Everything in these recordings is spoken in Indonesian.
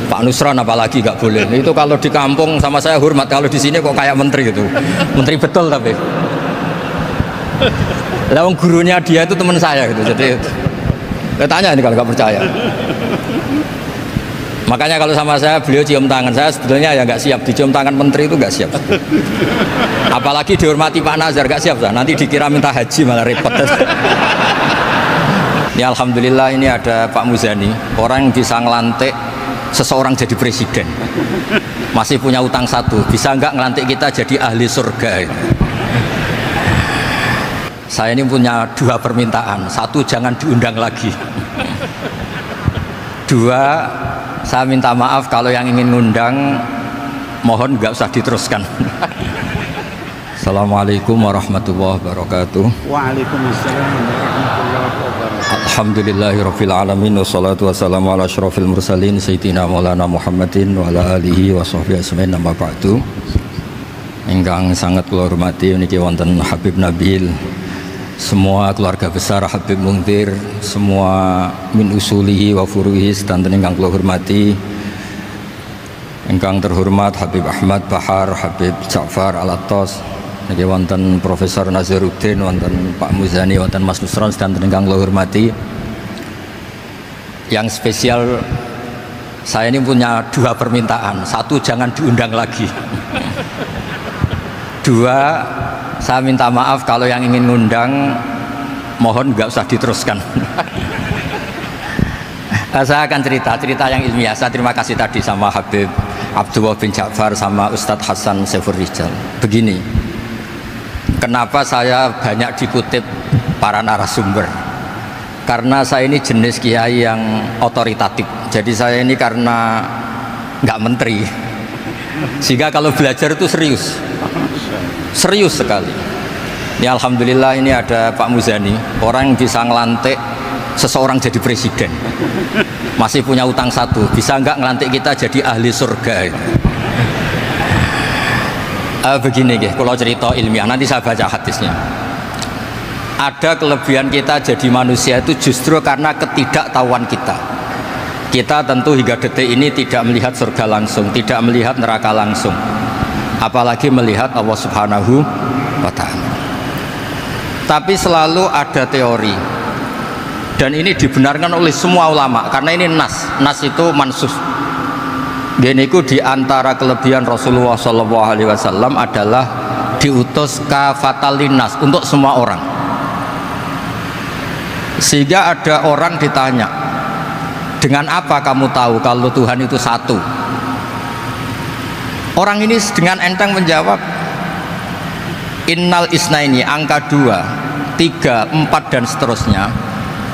Pak Nusron apalagi nggak boleh. Itu kalau di kampung sama saya hormat, kalau di sini kok kayak menteri gitu. Menteri betul tapi. Lah gurunya dia itu teman saya gitu. Jadi tanya ini kalau nggak percaya. Makanya kalau sama saya beliau cium tangan, saya sebetulnya ya nggak siap dicium tangan menteri, itu nggak siap. Apalagi dihormati Pak Nazar, nggak siap saya. Nanti dikira minta haji malah repot. Ini alhamdulillah ini ada Pak Muzani, orang yang bisa ngelantik seseorang jadi presiden. Masih punya utang satu, bisa nggak ngelantik kita jadi ahli surga? Saya ini punya dua permintaan. Satu, jangan diundang lagi. Dua, saya minta maaf kalau yang ingin ngundang mohon nggak usah diteruskan. Assalamualaikum warahmatullahi wabarakatuh. Waalaikumsalam warahmatullahi wabarakatuh. Alhamdulillahirabbil alamin wassalatu wassalamu ala asyrofil mursalin sayyidina maulana Muhammadin wa ala alihi wa sahbihi ajmain, amma ba'du. Ingkang sangat kula hormati niki wonten Habib Nabil, semua keluarga besar Habib Mungtir, semua min usulihi wa furuhi sedanten ingkang kula hormati. Ingkang terhormat Habib Ahmad Bahar, Habib Ja'far Al-Attas, niki wonten Profesor Nazaruddin, wonten Pak Muzani, wonten Mas Nusron sedanten ingkang kula hormati. Yang spesial, saya ini punya dua permintaan. Satu, jangan diundang lagi. Dua, saya minta maaf kalau yang ingin ngundang mohon nggak usah diteruskan. Saya akan cerita yang ilmiah. Saya terima kasih tadi sama Habib Abdullah bin Ja'far sama Ustadz Hasan Saifur Rijal. Begini, kenapa saya banyak dikutip para narasumber? Karena saya ini jenis kiai yang otoritatif. Jadi saya ini karena nggak menteri, sehingga kalau belajar itu serius sekali. Ini alhamdulillah ini ada Pak Muzani, orang yang bisa ngelantik seseorang jadi presiden. Masih punya utang satu, bisa nggak ngelantik kita jadi ahli surga? Begini kalau cerita ilmiah, nanti saya baca hadisnya. Ada kelebihan kita jadi manusia itu justru karena ketidaktahuan kita. Kita tentu hingga detik ini tidak melihat surga langsung, tidak melihat neraka langsung, apalagi melihat Allah Subhanahu wa Ta'ala. Tapi selalu ada teori, dan ini dibenarkan oleh semua ulama karena ini nas itu mansus. Dan itu diantara kelebihan Rasulullah SAW adalah diutus kafatan linnas, untuk semua orang. Sehingga ada orang ditanya, dengan apa kamu tahu kalau Tuhan itu satu? Orang ini dengan enteng menjawab, innal isnaini, angka 2, 3, 4 dan seterusnya,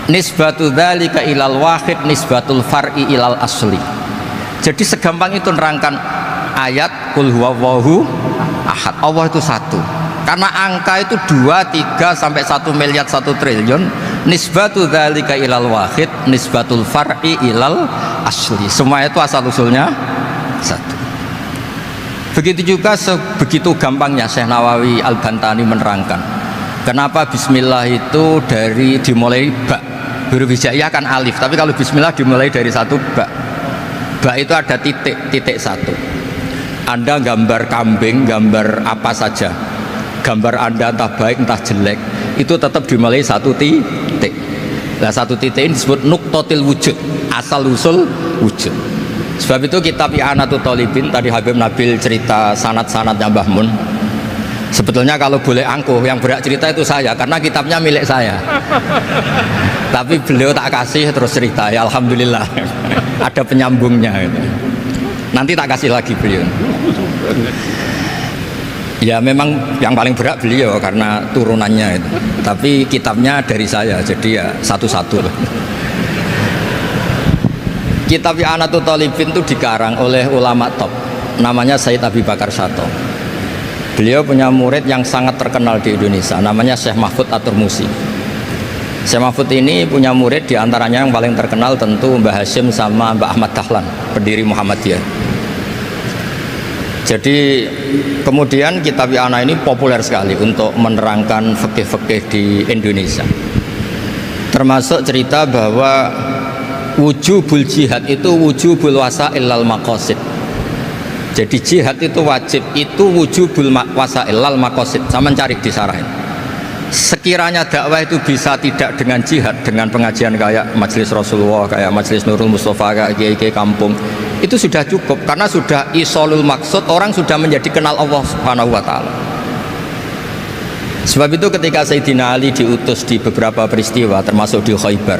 nisbatu dzalika ilal wahid nisbatul far'i ilal asli. Jadi segampang itu nerangkan ayat qul huwallahu ahad, Allah itu satu. Karena angka itu 2, 3 sampai 1 miliar 1 triliun, nisbatu dzalika ilal wahid nisbatul far'i ilal asli. Semua itu asal usulnya satu. Begitu juga begitu gampangnya Syekh Nawawi Al-Bantani menerangkan kenapa bismillah itu dimulai ba. Huruf hijaiyah kan alif, tapi kalau bismillah dimulai dari satu ba. Ba itu ada titik satu. Anda gambar kambing, gambar apa saja, gambar Anda entah baik entah jelek, itu tetap dimulai satu titik. Nah, satu titik ini disebut nuqtatil wujud, asal usul wujud. Sebab itu kitab I'anatul Thalibin, tadi Habib Nabil cerita sanad-sanadnya Mbah Mun. Sebetulnya kalau boleh angkuh, yang berhak cerita itu saya, karena kitabnya milik saya. Tapi beliau tak kasih terus cerita, ya alhamdulillah. Ada penyambungnya gitu. Nanti tak kasih lagi beliau. Ya memang yang paling berat beliau karena turunannya itu. Tapi kitabnya dari saya, jadi ya satu-satu. Kitab I'anatul Thalibin itu dikarang oleh ulama top, namanya Sayyid Abi Bakar Syato. Beliau punya murid yang sangat terkenal di Indonesia, namanya Syekh Mahfud At-Turmusi. Syekh Mahfud ini punya murid, diantaranya yang paling terkenal tentu Mbah Hashim sama Mbah Ahmad Dahlan, pendiri Muhammadiyah. Jadi kemudian kitab I'anah ini populer sekali untuk menerangkan fikih-fikih di Indonesia. Termasuk cerita bahwa wujubul jihad itu wujubul wasail lal maqasid. Jadi jihad itu wajib, itu wujubul wasail lal maqasid. Sama cari disarahin. Sekiranya dakwah itu bisa tidak dengan jihad, dengan pengajian kayak majelis Rasulullah, kayak majelis Nurul Mustafa, kayak kiai kampung, itu sudah cukup karena sudah isolul maksud, orang sudah menjadi kenal Allah Subhanahu wa taala. Sebab itu ketika Sayyidina Ali diutus di beberapa peristiwa termasuk di Khaybar,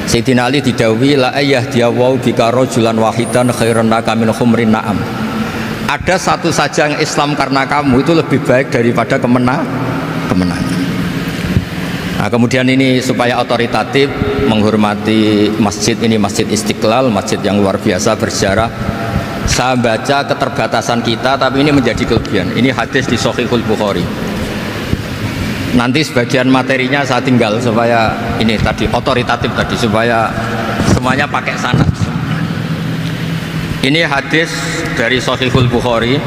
Sayyidina Ali didhawuhi la ayyahdiyawu bika rajulan wahidan khairan laka min khumrin na'am. Ada satu saja yang Islam karena kamu itu lebih baik daripada kemenangan. Nah, kemudian ini supaya otoritatif menghormati masjid ini, Masjid Istiqlal, masjid yang luar biasa bersejarah. Saya baca keterbatasan kita, tapi ini menjadi kelebihan. Ini hadis di Shahihul Bukhari. Nanti sebagian materinya saya tinggal supaya ini tadi otoritatif tadi, supaya semuanya pakai sanad. Ini hadis dari Shahihul Bukhari,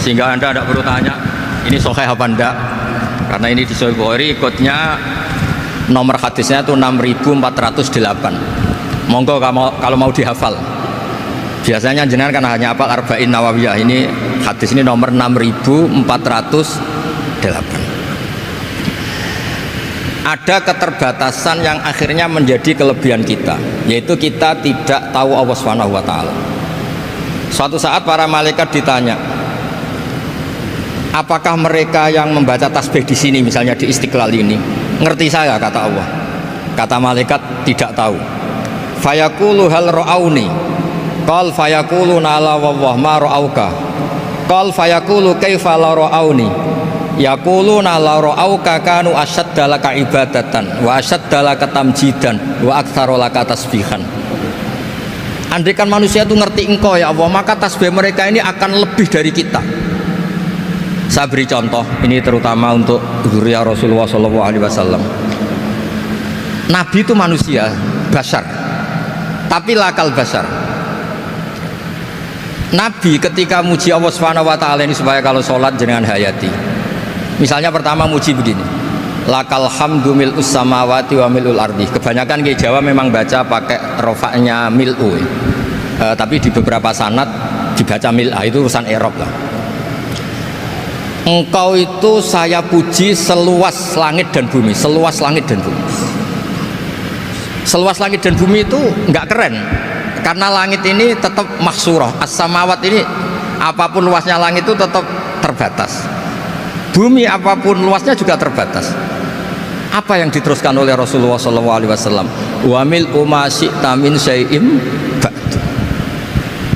sehingga Anda tidak perlu tanya ini sahih apa enggak, karena ini di Sahih Bukhari, ikutnya nomor hadisnya itu 6408. Monggo kalau mau dihafal. Biasanya jenengan kan hanya hafal Arba'in Nawawiyah. Ini hadis ini nomor 6408. Ada keterbatasan yang akhirnya menjadi kelebihan kita, yaitu kita tidak tahu Allah Subhanahu wa taala. Suatu saat para malaikat ditanya, apakah mereka yang membaca tasbih di sini, misalnya di Istiqlal ini, ngerti saya? Kata Allah. Kata malaikat, tidak tahu. Fayaqulu hal ra'auni. Qal fayaqulu nala wallah ma ra'auka. Qal fayaqulu kaifa la ra'auni. Yaquluna la ra'auka kanu asyadda laka ibadatan wa asyadda laka tamjidan wa aktsara laka tasbihan. Andaikan manusia itu ngerti engkau ya Allah, maka tasbih mereka ini akan lebih dari kita. Saya beri contoh, ini terutama untuk zuriat Rasulullah SAW. Nabi itu manusia, basar, tapi lakal basar. Nabi ketika muji Allah Subhanahu wa taala ini supaya kalau sholat jenengan hayati. Misalnya pertama muji begini, lakal hamdu mil'us samawati wa mil'ul ardi. Kebanyakan di Jawa memang baca pakai rofaknya mil'u, tapi di beberapa sanad dibaca mil'a, itu urusan i'rab lah. Engkau itu saya puji seluas langit dan bumi, seluas langit dan bumi. Seluas langit dan bumi itu enggak keren, karena langit ini tetap mahsurah, as-samawat ini apapun luasnya langit itu tetap terbatas. Bumi apapun luasnya juga terbatas. Apa yang diteruskan oleh Rasulullah SAW? Wa mil'u ma syi'ta min syai'im ba'du.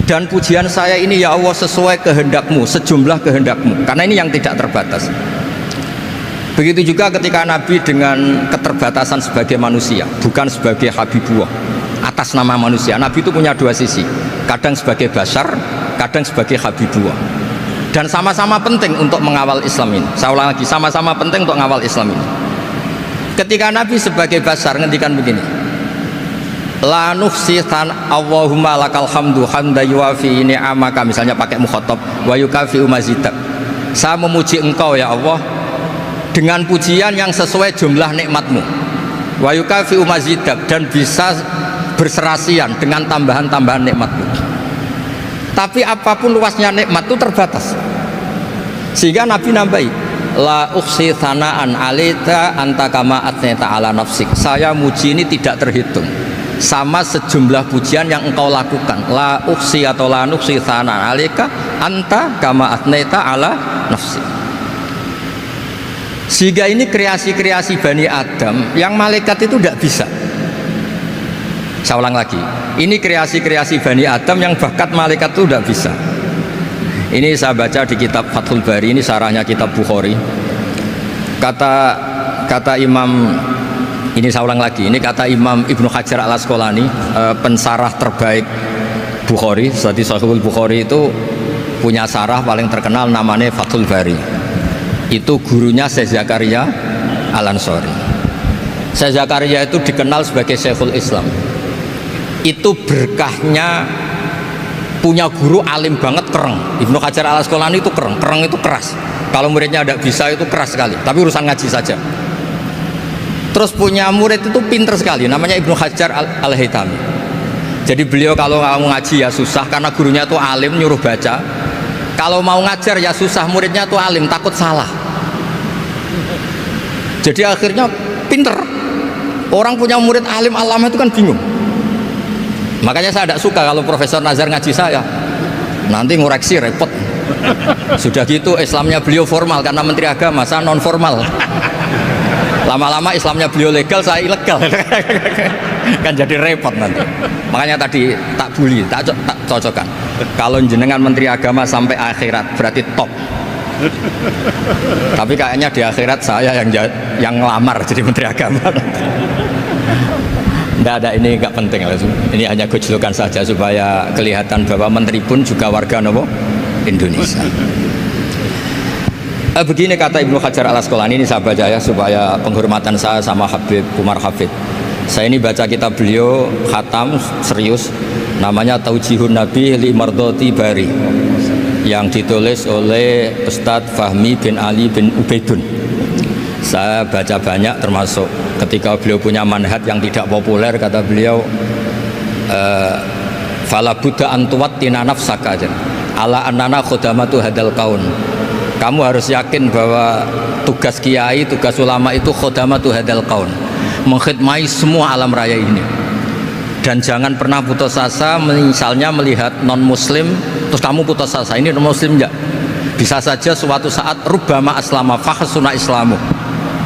Dan pujian saya ini ya Allah sesuai kehendakmu, sejumlah kehendakmu, karena ini yang tidak terbatas. Begitu juga ketika Nabi dengan keterbatasan sebagai manusia, bukan sebagai Habibullah, atas nama manusia. Nabi itu punya dua sisi, kadang sebagai basar, kadang sebagai Habibullah. Dan sama-sama penting untuk mengawal Islam ini. Saya ulang lagi, sama-sama penting untuk mengawal Islam ini. Ketika Nabi sebagai basar ngendikan begini, la nuhsi Allahumma lakal hamdu hamda yuwafi ni'amaka, misalnya pakai mukhatab, wa yukafi umazidak. Saya memuji engkau ya Allah dengan pujian yang sesuai jumlah nikmatmu, wa yukafi umazidak, dan bisa berserasian dengan tambahan-tambahan nikmatmu. Tapi apapun luasnya nikmat itu terbatas, sehingga Nabi nambahi, la ukhsi thana'an alita anta kama atneta ala nafsik. Saya muji ini tidak terhitung, sama sejumlah pujian yang engkau lakukan. La ukhsi atau la nukhsi thana'an alika anta kama atneta ala nafsik. Sehingga ini kreasi-kreasi Bani Adam yang malaikat itu tidak bisa. Saya ulang lagi, ini kreasi-kreasi Bani Adam yang bakat malaikat itu tidak bisa. Ini saya baca di kitab Fathul Bari, ini sarahnya kitab Bukhari. Kata Imam, ini saya ulang lagi, ini kata Imam Ibnu Hajar al-Asqalani, pensarah terbaik Bukhari. Jadi Sahihul Bukhari itu punya sarah paling terkenal namanya Fathul Bari. Itu gurunya Syekh Zakaria Al-Ansari. Syekh Zakaria itu dikenal sebagai Syekhul Islam. Itu berkahnya punya guru alim banget, kereng. Ibnu Hajar al-Asqalani itu kereng itu keras. Kalau muridnya tidak bisa itu keras sekali, tapi urusan ngaji saja. Terus punya murid itu pinter sekali, namanya Ibnu Hajar al-Haytami. Jadi beliau kalau mau ngaji ya susah karena gurunya tuh alim nyuruh baca. Kalau mau ngajar ya susah, muridnya tuh alim takut salah. Jadi akhirnya pinter. Orang punya murid alim alama itu kan bingung. Makanya saya tidak suka kalau Profesor Nazar ngaji saya. Nanti ngoreksi repot. Sudah gitu Islamnya beliau formal karena Menteri Agama, saya non formal. Lama-lama Islamnya beliau legal, saya ilegal. Kan jadi repot nanti. Makanya tadi tak bully, tak cocokkan. Kalau jenengan Menteri Agama sampai akhirat berarti top. Tapi kayaknya di akhirat saya yang ngelamar jadi Menteri Agama. Tidak ada, ini nggak penting. Ini hanya gojlokan saja supaya kelihatan bahwa Menteri pun juga warga nopo Indonesia. Begini kata Ibnu Hajar al Asqalani, ini saya baca ya supaya penghormatan saya sama Habib Umar Hafid. Saya ini baca kitab beliau khatam serius, namanya Taujihun Nabi li Mardoti Bari, yang ditulis oleh Ustadz Fahmi bin Ali bin Ubaidun. Saya baca banyak, termasuk ketika beliau punya manhaj yang tidak populer, kata beliau fala buddha antuwattina nafsaka ala annana khudamatu hadal kaun. Kamu harus yakin bahwa tugas kiai, tugas ulama itu khudamatu hadal kaun, mengkhidmati semua alam raya ini. Dan jangan pernah putus asa, misalnya melihat non muslim terus kamu putus asa, ini non muslim enggak. Bisa saja suatu saat rubbama aslama fakhasuna islamu,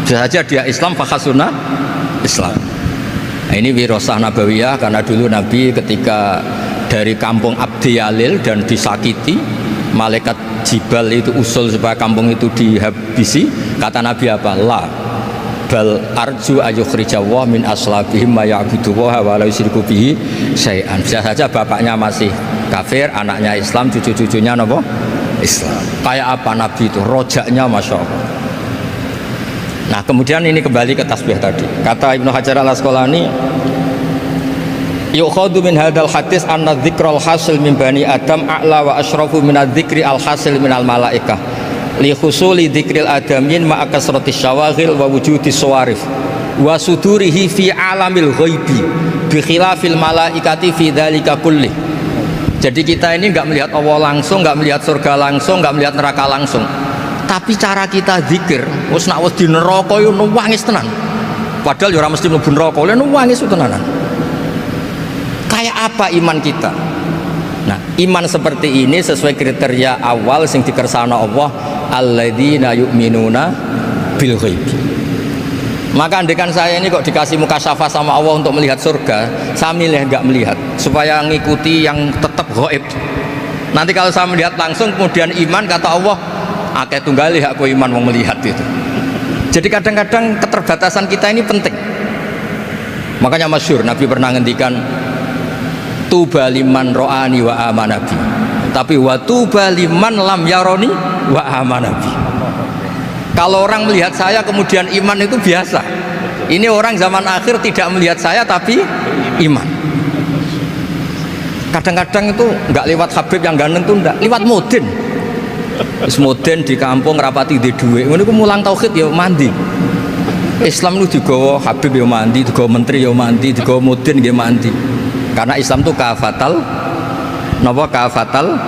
bisa saja dia Islam fakhasuna Islam. Nah, ini wirasah nabawiyah, karena dulu Nabi ketika dari kampung Abdi Yalil dan disakiti, malaikat Jibal itu usul supaya kampung itu dihabisi, kata Nabi apa? La bal arju ayukhrijawah min aslabihim ma ya'budu wa la yusyriku bihi syai'an. Bisa saja bapaknya masih kafir, anaknya Islam, cucu-cucunya nopo Islam. Kayak apa Nabi itu? Rojaknya Masya Allah. Nah kemudian ini kembali ke tasbih tadi. Kata Ibnu Hajar al Asqalani, yukhadu min hadal hadis anna dzikral hasil min bani adam a'la wa asyrafu min adzikri al hasil min al malaikah li husuli dzikril adamin ma kasratis syawaghil wa wujudis sawarif wa sudurihi fi alamil ghaibi bi khilafil malaikati fi dzalika kulli. Jadi kita ini enggak melihat Allah langsung, enggak melihat surga langsung, enggak melihat neraka langsung. Tapi cara kita zikir, wis nak wis di neraka yo nuwangis tenan. Padahal yo ora mesti mlebu neraka, lha nuwangis tenanan. Kayak apa iman kita? Nah, iman seperti ini sesuai kriteria awal sing dikersana Allah, alladzina yu'minuna bil ghaibi. Maka andekan saya ini kok dikasih mukasyafah sama Allah untuk melihat surga, saya milih enggak melihat supaya ngikuti yang tetap gaib. Nanti kalau saya melihat langsung kemudian iman, kata Allah, akeh tunggali aku iman mau melihat itu. Jadi kadang-kadang keterbatasan kita ini penting. Makanya masyhur Nabi pernah ngendikan tuba liman ro'ani wa amanabi, tapi wa tuba liman lam yaroni wa amanabi. Kalau orang melihat saya kemudian iman itu biasa. Ini orang zaman akhir tidak melihat saya tapi iman. Kadang-kadang itu nggak lewat Habib yang ganteng tuh, enggak lewat Mudin. Mudin di kampung rapati di duit, ini aku mulang tauhid ya mandi. Islam lu digawa Habib ya mandi, digawa menteri ya mandi, digawa Mudin ya mandi. Karena Islam itu kafatal, napa kafatal.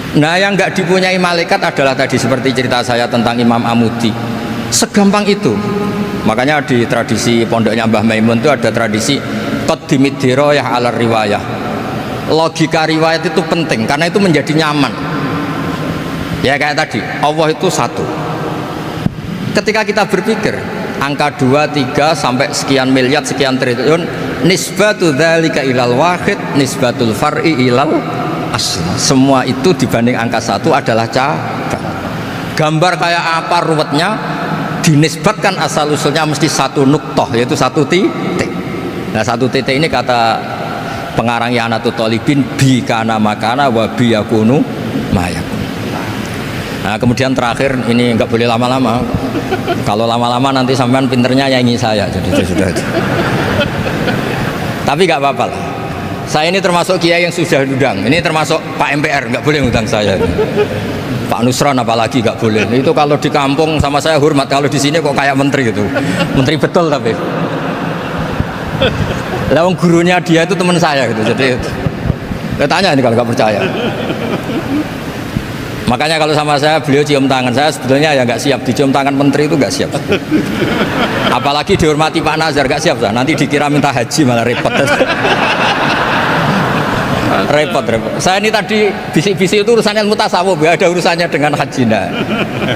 Nah yang nggak dipunyai malaikat adalah tadi seperti cerita saya tentang Imam Amudi. Segampang itu. Makanya di tradisi pondoknya Mbah Maimun itu ada tradisi qaddimid dirayah ala riwayah. Logika riwayat itu penting karena itu menjadi nyaman. Ya kayak tadi, Allah itu satu. Ketika kita berpikir angka 2, 3 sampai sekian miliar, sekian triliun, nisbatu dzalika ilal wahid, nisbatul far'i ilal asl. Semua itu dibanding angka 1 adalah cabang. Gambar kayak apa ruwetnya, dinisbatkan asal usulnya mesti satu nuktoh, yaitu satu titik. Nah satu titik ini kata pengarang Yanatul Talibin, bi kana makana wa bi yakunu mayakun. Nah kemudian terakhir ini nggak boleh lama-lama. Kalau lama-lama nanti sampean pinternya nyanyi saya, jadi itu sudah. Tapi nggak apa-apa lah. Saya ini termasuk kiai yang sudah diundang. Ini termasuk Pak MPR, nggak boleh ngundang saya. Pak Nusron apalagi nggak boleh. Itu kalau di kampung sama saya hormat, kalau di sini kok kayak menteri gitu. Menteri betul tapi. Lah wong gurunya dia itu teman saya gitu. Jadi tanya ini kalau nggak percaya. Makanya kalau sama saya beliau cium tangan, saya sebetulnya ya nggak siap dicium tangan menteri itu nggak siap. Apalagi dihormati Pak Nazar nggak siap saya. Nanti dikira minta haji malah repot. repot. Saya ini tadi bisik-bisik itu urusannya ilmu tasawuf, ya ada urusannya dengan haji. Nah,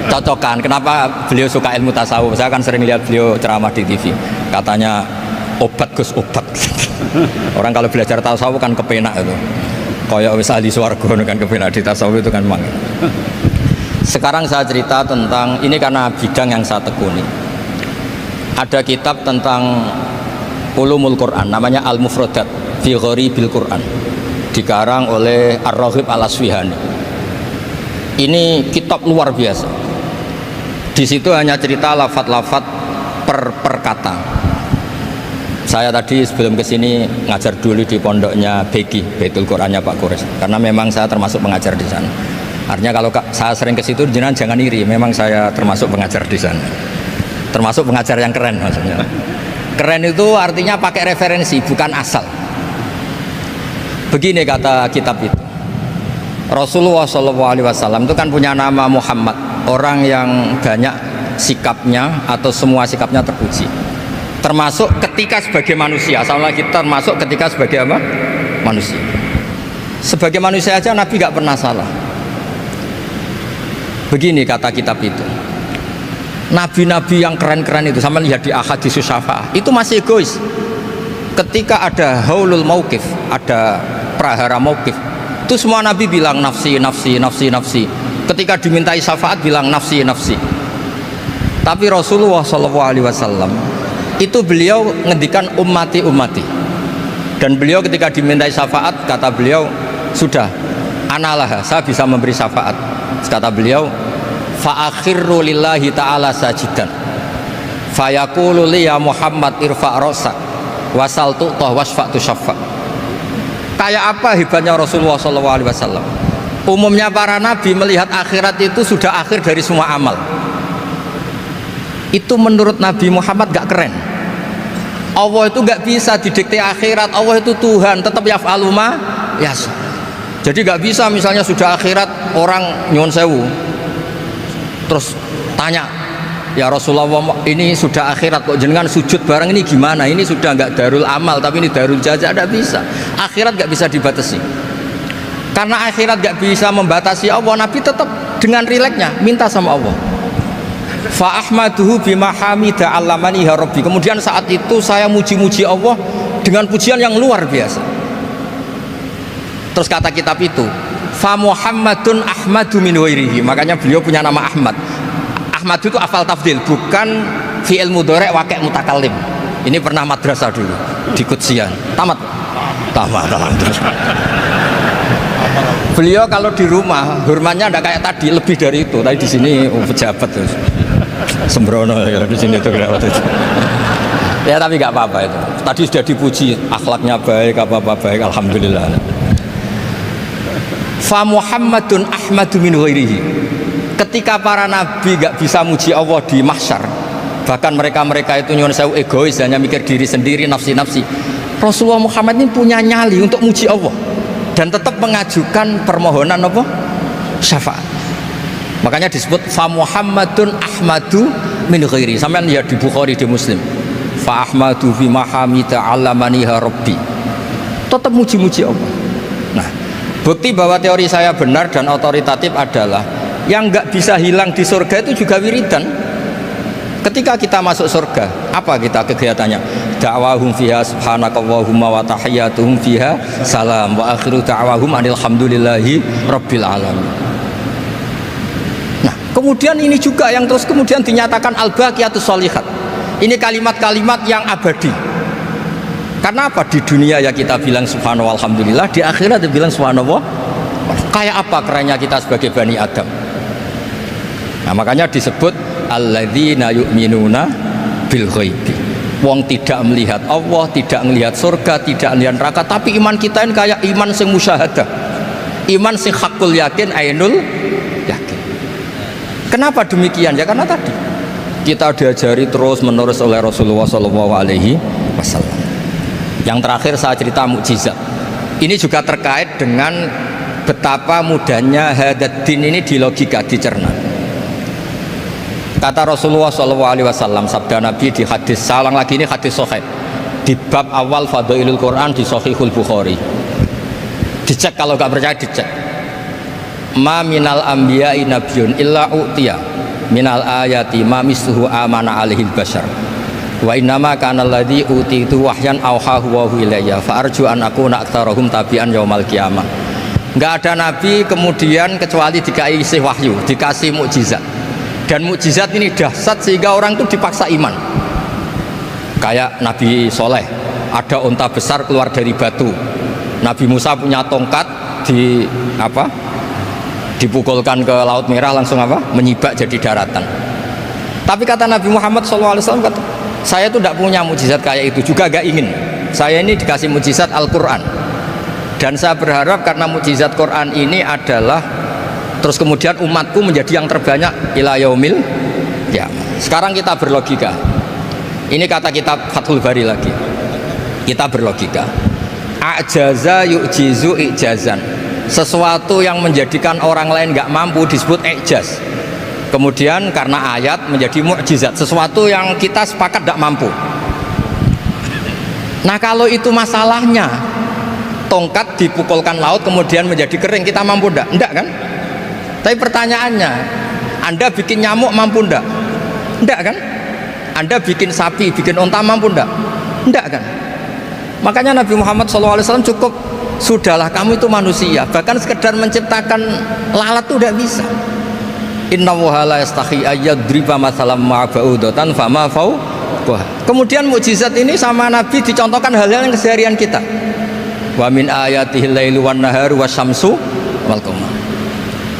cocokan. Kenapa beliau suka ilmu tasawuf? Saya kan sering lihat beliau ceramah di TV. Katanya obat Gus obat. Orang kalau belajar tasawuf kan kepenak itu. Kayak wis ahli swarga kan kepenak di tasawuf itu kan memang. Sekarang saya cerita tentang ini karena bidang yang saya tekuni. Ada kitab tentang ulumul Quran namanya Al-Mufradat fi Gharibil Quran. Dikarang oleh Ar-Raghib Al-Asfihani. Ini kitab luar biasa. Di situ hanya cerita lafat-lafat per kata. Saya tadi sebelum kesini ngajar dulu di pondoknya Beki, Baitul Qurannya Pak Kures. Karena memang saya termasuk pengajar di sana. Artinya kalau saya sering ke situ jangan iri, memang saya termasuk pengajar di sana. Termasuk pengajar yang keren maksudnya. Keren itu artinya pakai referensi, bukan asal. Begini kata kitab itu. Rasulullah SAW itu kan punya nama Muhammad, orang yang banyak sikapnya atau semua sikapnya terpuji. Termasuk ketika sebagai manusia, sama lagi termasuk ketika sebagai apa? Manusia. Sebagai manusia aja Nabi gak pernah salah. Begini kata kitab itu. Nabi-nabi yang keren-keren itu, sama lihat di Ahaditsus Syafa'ah, itu masih egois. Ketika ada haulul mauqif, ada prahara mauqif, itu semua Nabi bilang nafsi, nafsi, nafsi, nafsi. Ketika dimintai syafaat bilang nafsi, nafsi. Tapi Rasulullah SAW itu beliau ngendikan ummati, ummati. Dan beliau ketika dimintai syafaat kata beliau sudah analah, saya bisa memberi syafaat. Kata beliau fa'akhirru lillahi ta'ala sajidan fayaqulu li ya Muhammad irfa' ra'sak wasal tu'tah wasfa'tu syafa'. Kayak apa hebatnya Rasulullah SAW? Umumnya para nabi melihat akhirat itu sudah akhir dari semua amal. Itu menurut Nabi Muhammad gak keren. Allah itu gak bisa didikte akhirat. Allah itu Tuhan, tetap yaf'alu ma yasha. Jadi gak bisa misalnya sudah akhirat orang nyuwun sewu terus tanya, ya Rasulullah ini sudah akhirat kok jenengan sujud bareng ini gimana? Ini sudah nggak darul amal tapi ini darul jaza. Tidak bisa. Akhirat nggak bisa dibatasi. Karena akhirat nggak bisa membatasi Allah, Nabi tetap dengan rileksnya minta sama Allah. Fa ahmaduhu bima hamida allamani ya rabbi. Kemudian saat itu saya muji-muji Allah dengan pujian yang luar biasa. Terus kata kitab itu, fa Muhammadun Ahmadu min ghairihi. Makanya beliau punya nama Ahmad. Ahmad itu afal tafdil, bukan fi'il mudhari' waqi' mutakallim. Ini pernah madrasah dulu di Kutsian. Tamat. Beliau kalau di rumah hormatnya tidak kayak tadi, lebih dari itu. Tadi di sini pejabat terus sembrono ya di sini itu kenapa itu. Ya tapi nggak apa-apa itu. Tadi sudah dipuji, akhlaknya baik, apa-apa baik, alhamdulillah. Fa Muhammadun Ahmadu min ghairihi. Ketika para nabi gak bisa muji Allah di mahsyar, bahkan mereka itu nyuwun sewu egois, hanya mikir diri sendiri, nafsi-nafsi. Rasulullah Muhammad ini punya nyali untuk muji Allah dan tetap mengajukan permohonan apa? Syafaat. Makanya disebut fa Muhammadun Ahmadu min ghairi. Sampeyan lihat di Bukhari, di Muslim. Fa Ahmadu fi mahamida allamaniha rabbi. Tetap muji-muji Allah. Nah, bukti bahwa teori saya benar dan otoritatif adalah yang nggak bisa hilang di surga itu juga wiridan. Ketika kita masuk surga, apa kita kegiatannya? Da'wahum fiha subhanakallahumma wa tahiyyatuhum fiha salam wa akhiru da'wahum alhamdulillahi rabbil alamin. Nah, kemudian ini juga yang terus kemudian dinyatakan al-baqiyatus sholihat. Ini kalimat-kalimat yang abadi. Karena apa? Di dunia ya kita bilang subhanallah alhamdulillah, di akhirat dibilang subhanallah. Kayak apa kerennya kita sebagai Bani Adam. Nah, makanya disebut alladzina yu'minuna bil ghaibi. Wong tidak melihat Allah, tidak melihat surga, tidak melihat neraka, tapi iman kita ini kayak iman sing musyahadah. Iman sing hakul yakin, ainul yakin. Kenapa demikian? Ya karena tadi kita diajari terus menerus oleh Rasulullah SAW. Yang terakhir saya cerita mukjizat. Ini juga terkait dengan betapa mudahnya hadad din ini di logika, dicerna. Kata Rasulullah SAW, sabda Nabi di hadis, saya ulang lagi, ini hadis sahih di bab awal Fadailul Quran di Sahihul Bukhari. Dicek, kalau gak percaya dicek. Ma minal anbiya'i nabiyyun illa u'tiya minal ayati ma misluhu amana alaihil bashar wa innama kana alladhi utitu wahyan awhahu wa ilayya fa arju an akuna aktsarahum tabi'an yaumal qiyamah. Enggak ada nabi kemudian kecuali dikasih wahyu, dikasih mukjizat. Dan mukjizat ini dahsyat sehingga orang itu dipaksa iman. Kayak Nabi Soleh, ada unta besar keluar dari batu. Nabi Musa punya tongkat dipukulkan ke Laut Merah, langsung menyibak jadi daratan. Tapi kata Nabi Muhammad SAW, saya itu tidak punya mukjizat kayak itu, juga gak ingin. Saya ini dikasih mukjizat Al-Quran, dan saya berharap karena mukjizat Quran ini adalah terus kemudian umatku menjadi yang terbanyak ila yaumil ya. Sekarang kita berlogika, ini kata kitab Fathul Bari lagi, kita berlogika, a'jaza yu'jizu i'jazan, sesuatu yang menjadikan orang lain nggak mampu disebut i'jaz. Kemudian karena ayat menjadi mukjizat, sesuatu yang kita sepakat tidak mampu. Nah kalau itu masalahnya, tongkat dipukulkan laut kemudian menjadi kering, kita mampu enggak? Enggak kan? Tapi pertanyaannya, Anda bikin nyamuk mampu enggak? Enggak kan? Anda bikin sapi, bikin unta mampu enggak? Enggak kan? Makanya Nabi Muhammad SAW cukup, sudahlah kamu itu manusia, bahkan sekedar menciptakan lalat itu udah bisa. Inna wuha la yastahi ayyadriba masalam ma'ba'udatan fama fawqaha. Kemudian mukjizat ini sama Nabi dicontohkan hal-hal yang keseharian kita. Wa min ayatihil lailu wan naharu wasyamsu wal qamar.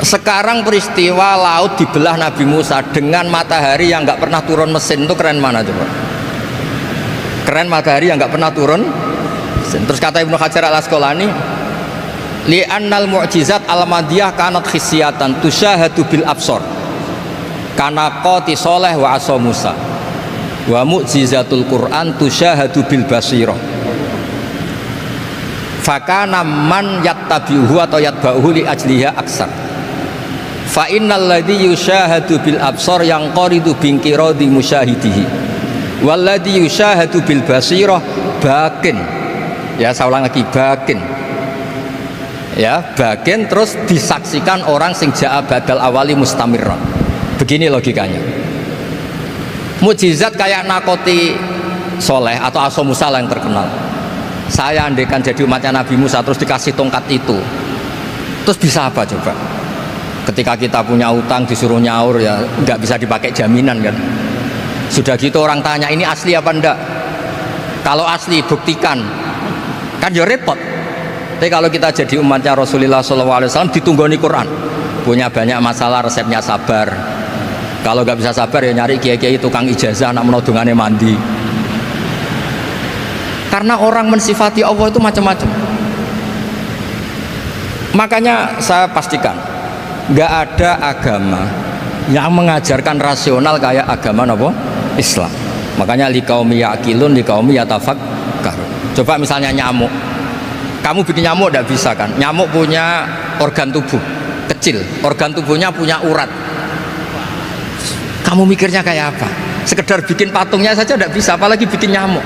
Sekarang peristiwa laut dibelah Nabi Musa dengan matahari yang nggak pernah turun mesin, itu keren mana coba? Keren matahari yang nggak pernah turun mesin. Terus kata Ibnu Hajar al-Asqalani, li'annal mu'jizat al-madiyah kanat khisyatan tusyahadu bil absor kana qati soleh wa asa Musa wa mu'jizatul Quran tusyahadu bil basirah fakana man yattabi'uhu atau yatba'uhu li ajliha aksar fa innal ladhi yusyahadu bil absor yang qaridu bingkiradi musyahidihi wal ladhi yusyahadu bil basirah bakin, ya saya ulang lagi, bakin, ya bagian terus disaksikan orang sing ja'a badal awali mustamirron. Begini logikanya. Mukjizat kayak nakoti Soleh atau Asa Musa yang terkenal. Saya andekan jadi umatnya Nabi Musa terus dikasih tongkat itu, terus bisa apa coba? Ketika kita punya utang disuruh nyaur, ya nggak bisa dipakai jaminan kan. Sudah gitu orang tanya ini asli apa enggak? Kalau asli buktikan, kan ya repot. Tapi kalau kita jadi umatnya Rasulullah SAW ditunggoni Quran, punya banyak masalah resepnya sabar. Kalau nggak bisa sabar ya nyari kiai-kiai tukang ijazah nak menodongannya mandi. Karena orang mensifati Allah itu macam-macam. Makanya saya pastikan nggak ada agama yang mengajarkan rasional kayak agama apa? Islam. Makanya liqaumi yaqilun liqaumi yatafakkarun. Coba misalnya nyamuk. Kamu bikin nyamuk tidak bisa kan? Nyamuk punya organ tubuh kecil, organ tubuhnya punya urat. Kamu mikirnya kayak apa? Sekedar bikin patungnya saja tidak bisa, apalagi bikin nyamuk.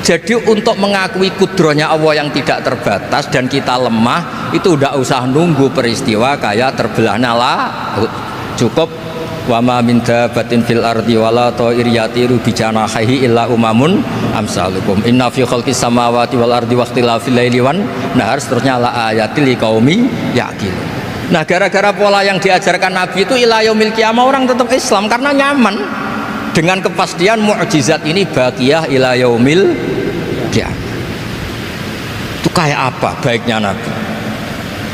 Jadi untuk mengakui kudrohnya Allah yang tidak terbatas dan kita lemah, itu udah usah nunggu peristiwa kayak terbelahnya laut. Cukup wa ma min dabbatin fil ardi wala ta'ir yatiru bi janahihi illa umamun amsalukum inna fi khalqis samawati wal ardi waqtilafil laili wan nahar, seterusnya la ayatil liqaumi yaqilun. Nah gara-gara pola yang diajarkan Nabi itu ila yaumil qiyamah orang tetap Islam karena nyaman dengan kepastian mukjizat ini baqiyah ila yaumil qiyamah. Itu kayak apa baiknya Nabi.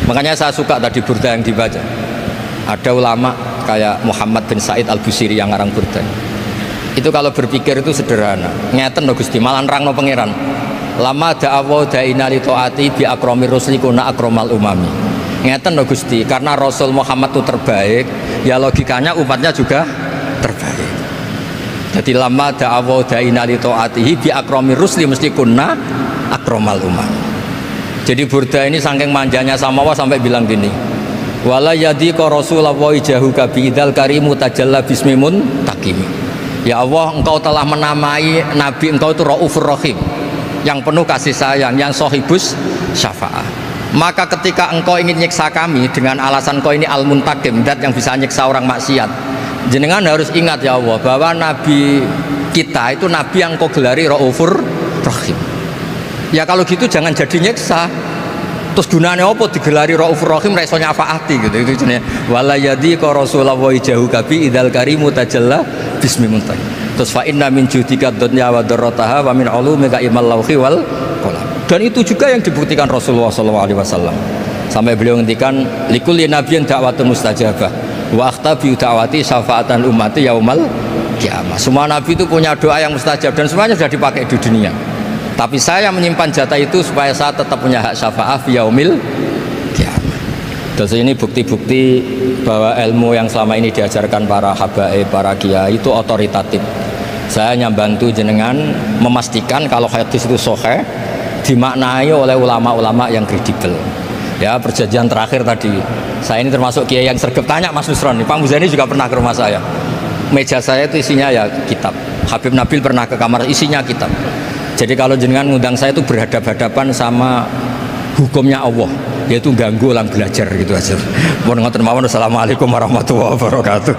Makanya saya suka tadi burda yang dibaca. Ada ulama kayak Muhammad bin Said al-Busiri yang ngarang burda. Itu kalau berpikir itu sederhana. Ngeten lho Gusti, malah nerangno pangeran. Lama da'awa da'ina li ta'ati bi akramir rusli kuna akramal umami. Ngeten lho Gusti, karena Rasul Muhammad itu terbaik, ya logikanya umatnya juga terbaik. Jadi lama da'awu da'ina li ta'atihi bi akramir rusli mesti kunna akramal umam. Jadi Burda ini saking manjanya sama Allah sampai bilang gini, wala yadika rasulullah jahuka bi'idal karimu tajalla bismimun takimi. Ya Allah, engkau telah menamai nabi engkau itu Raufur Rahim, yang penuh kasih sayang, yang sohibus syafa'ah. Maka ketika engkau ingin nyiksa kami dengan alasan engkau ini al-muntakim, dat yang bisa nyiksa orang maksiat, jenengan harus ingat ya Allah bahwa nabi kita itu nabi yang kau gelari Raufur Rahim. Ya kalau gitu jangan jadi nyiksa. Terus gunanya apa digelari Raufur Rahim reso nyafaati gitu. Itu jenis wala yadika rasulullah jahuka bi idal karimu tajalla bismi muntak. Terus fa inna min judika dunya wa darrataha wa min ulumika imal lauhi wal qalam. Dan itu juga yang dibuktikan Rasulullah SAW sampai beliau ngendikan likulli nabiyyin da'watun mustajabah wa akhtabi da'wati syafaatan ummati yaumal kiamah. Semua nabi itu punya doa yang mustajab dan semuanya sudah dipakai di dunia. Tapi saya menyimpan jatah itu supaya saya tetap punya hak syafaat fi yaumil kiamah. Terus ini bukti-bukti bahwa ilmu yang selama ini diajarkan para habaib, para kiai itu otoritatif. Saya hanya bantu jenengan memastikan kalau hadis itu sahih, dimaknai oleh ulama-ulama yang kredibel. Ya, perjanjian terakhir tadi, saya ini termasuk kiai yang sergap tanya Mas Nusron, Pak Muzani juga pernah ke rumah saya. Meja saya itu isinya ya kitab. Habib Nabil pernah ke kamar, isinya kitab. Jadi kalau jenengan ngundang saya itu berhadap-hadapan sama hukumnya Allah, yaitu ganggu orang belajar gitu aja. Mohon ngoten mawon. Assalamualaikum warahmatullahi wabarakatuh.